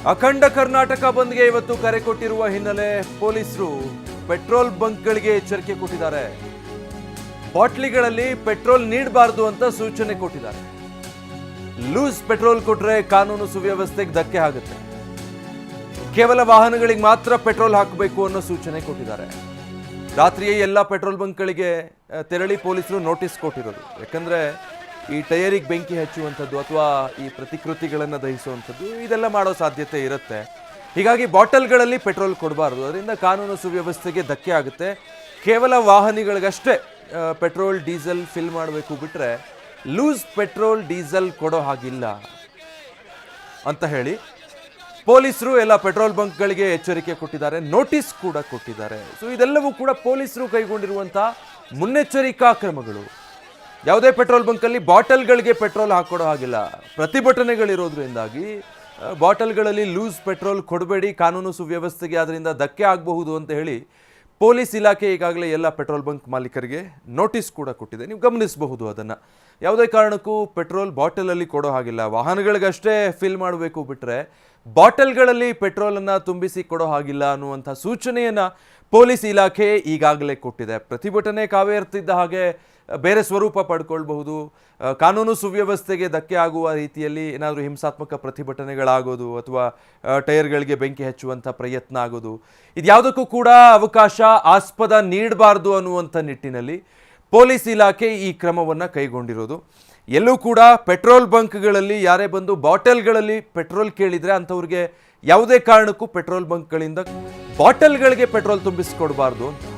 ಅಖಂಡ ಕರ್ನಾಟಕ ಬಂದ್ಗೆ ಇವತ್ತು ಕರೆ ಕೊಟ್ಟಿರುವ ಹಿನ್ನೆಲೆ ಪೊಲೀಸರು ಪೆಟ್ರೋಲ್ ಬಂಕ್ಗಳಿಗೆ ಎಚ್ಚರಿಕೆ ಕೊಟ್ಟಿದ್ದಾರೆ. ಬಾಟ್ಲಿಗಳಲ್ಲಿ ಪೆಟ್ರೋಲ್ ನೀಡಬಾರದು ಅಂತ ಸೂಚನೆ ಕೊಟ್ಟಿದ್ದಾರೆ. ಲೂಸ್ ಪೆಟ್ರೋಲ್ ಕೊಟ್ರೆ ಕಾನೂನು ಸುವ್ಯವಸ್ಥೆಗೆ ಧಕ್ಕೆ ಆಗುತ್ತೆ. ಕೇವಲ ವಾಹನಗಳಿಗೆ ಮಾತ್ರ ಪೆಟ್ರೋಲ್ ಹಾಕಬೇಕು ಅನ್ನೋ ಸೂಚನೆ ಕೊಟ್ಟಿದ್ದಾರೆ. ರಾತ್ರಿಯೇ ಎಲ್ಲ ಪೆಟ್ರೋಲ್ ಬಂಕ್ಗಳಿಗೆ ತೆರಳಿ ಪೊಲೀಸರು ನೋಟಿಸ್ ಕೊಟ್ಟಿರೋದು. ಯಾಕಂದ್ರೆ ಈ ಟಯರಿಗೆ ಬೆಂಕಿ ಹಚ್ಚುವಂಥದ್ದು ಅಥವಾ ಈ ಪ್ರತಿಕೃತಿಗಳನ್ನು ದಹಿಸುವಂಥದ್ದು ಇದೆಲ್ಲ ಮಾಡೋ ಸಾಧ್ಯತೆ ಇರುತ್ತೆ. ಹೀಗಾಗಿ ಬಾಟಲ್ಗಳಲ್ಲಿ ಪೆಟ್ರೋಲ್ ಕೊಡಬಾರ್ದು. ಅದರಿಂದ ಕಾನೂನು ಸುವ್ಯವಸ್ಥೆಗೆ ಧಕ್ಕೆ ಆಗುತ್ತೆ. ಕೇವಲ ವಾಹನಗಳಿಗಷ್ಟೇ ಪೆಟ್ರೋಲ್ ಡೀಸೆಲ್ ಫಿಲ್ ಮಾಡಬೇಕು, ಬಿಟ್ಟರೆ ಲೂಸ್ ಪೆಟ್ರೋಲ್ ಡೀಸೆಲ್ ಕೊಡೋ ಹಾಗಿಲ್ಲ ಅಂತ ಹೇಳಿ ಪೊಲೀಸರು ಎಲ್ಲ ಪೆಟ್ರೋಲ್ ಬಂಕ್ಗಳಿಗೆ ಎಚ್ಚರಿಕೆ ಕೊಟ್ಟಿದ್ದಾರೆ, ನೋಟಿಸ್ ಕೂಡ ಕೊಟ್ಟಿದ್ದಾರೆ. ಸೊ ಇದೆಲ್ಲವೂ ಕೂಡ ಪೊಲೀಸರು ಕೈಗೊಂಡಿರುವಂತಹ ಮುನ್ನೆಚ್ಚರಿಕಾ ಕ್ರಮಗಳು. ಯಾವುದೇ ಪೆಟ್ರೋಲ್ ಬಂಕಲ್ಲಿ ಬಾಟಲ್ಗಳಿಗೆ ಪೆಟ್ರೋಲ್ ಹಾಕೊಡೋ ಹಾಗಿಲ್ಲ. ಪ್ರತಿಭಟನೆಗಳಿರೋದ್ರಿಂದಾಗಿ ಬಾಟಲ್ಗಳಲ್ಲಿ ಲೂಸ್ ಪೆಟ್ರೋಲ್ ಕೊಡಬೇಡಿ, ಕಾನೂನು ಸುವ್ಯವಸ್ಥೆಗೆ ಅದರಿಂದ ಧಕ್ಕೆ ಆಗಬಹುದು ಅಂತ ಹೇಳಿ ಪೊಲೀಸ್ ಇಲಾಖೆ ಈಗಾಗಲೇ ಎಲ್ಲ ಪೆಟ್ರೋಲ್ ಬಂಕ್ ಮಾಲೀಕರಿಗೆ ನೋಟಿಸ್ ಕೂಡ ಕೊಟ್ಟಿದೆ. ನೀವು ಗಮನಿಸಬಹುದು ಅದನ್ನು. ಯಾವುದೇ ಕಾರಣಕ್ಕೂ ಪೆಟ್ರೋಲ್ ಬಾಟಲಲ್ಲಿ ಕೊಡೋ ಹಾಗಿಲ್ಲ. ವಾಹನಗಳಿಗಷ್ಟೇ ಫಿಲ್ ಮಾಡಬೇಕು, ಬಿಟ್ಟರೆ ಬಾಟಲ್ಗಳಲ್ಲಿ ಪೆಟ್ರೋಲನ್ನು ತುಂಬಿಸಿ ಕೊಡೋ ಹಾಗಿಲ್ಲ ಅನ್ನುವಂಥ ಸೂಚನೆಯನ್ನು ಪೊಲೀಸ್ ಇಲಾಖೆ ಈಗಾಗಲೇ ಕೊಟ್ಟಿದೆ. ಪ್ರತಿಭಟನೆ ಕಾವೇರ್ತಿದ್ದ ಹಾಗೆ ಬೇರೆ ಸ್ವರೂಪ ಪಡ್ಕೊಳ್ಬಹುದು. ಕಾನೂನು ಸುವ್ಯವಸ್ಥೆಗೆ ಧಕ್ಕೆ ಆಗುವ ರೀತಿಯಲ್ಲಿ ಏನಾದರೂ ಹಿಂಸಾತ್ಮಕ ಪ್ರತಿಭಟನೆಗಳಾಗೋದು ಅಥವಾ ಟೈರ್ಗಳಿಗೆ ಬೆಂಕಿ ಹಚ್ಚುವಂಥ ಪ್ರಯತ್ನ ಆಗೋದು, ಇದ್ಯಾವುದಕ್ಕೂ ಕೂಡ ಅವಕಾಶ ಆಸ್ಪದ ನೀಡಬಾರ್ದು ಅನ್ನುವಂಥ ನಿಟ್ಟಿನಲ್ಲಿ ಪೊಲೀಸ್ ಇಲಾಖೆ ಈ ಕ್ರಮವನ್ನು ಕೈಗೊಂಡಿರೋದು. ಎಲ್ಲೂ ಕೂಡ ಪೆಟ್ರೋಲ್ ಬಂಕ್ಗಳಲ್ಲಿ ಯಾರೇ ಬಂದು ಬಾಟಲ್ಗಳಲ್ಲಿ ಪೆಟ್ರೋಲ್ ಕೇಳಿದರೆ ಅಂಥವ್ರಿಗೆ ಯಾವುದೇ ಕಾರಣಕ್ಕೂ ಪೆಟ್ರೋಲ್ ಬಂಕ್ಗಳಿಂದ ಬಾಟಲ್ಗಳಿಗೆ ಪೆಟ್ರೋಲ್ ತುಂಬಿಸಿಕೊಡಬಾರ್ದು ಅಂತ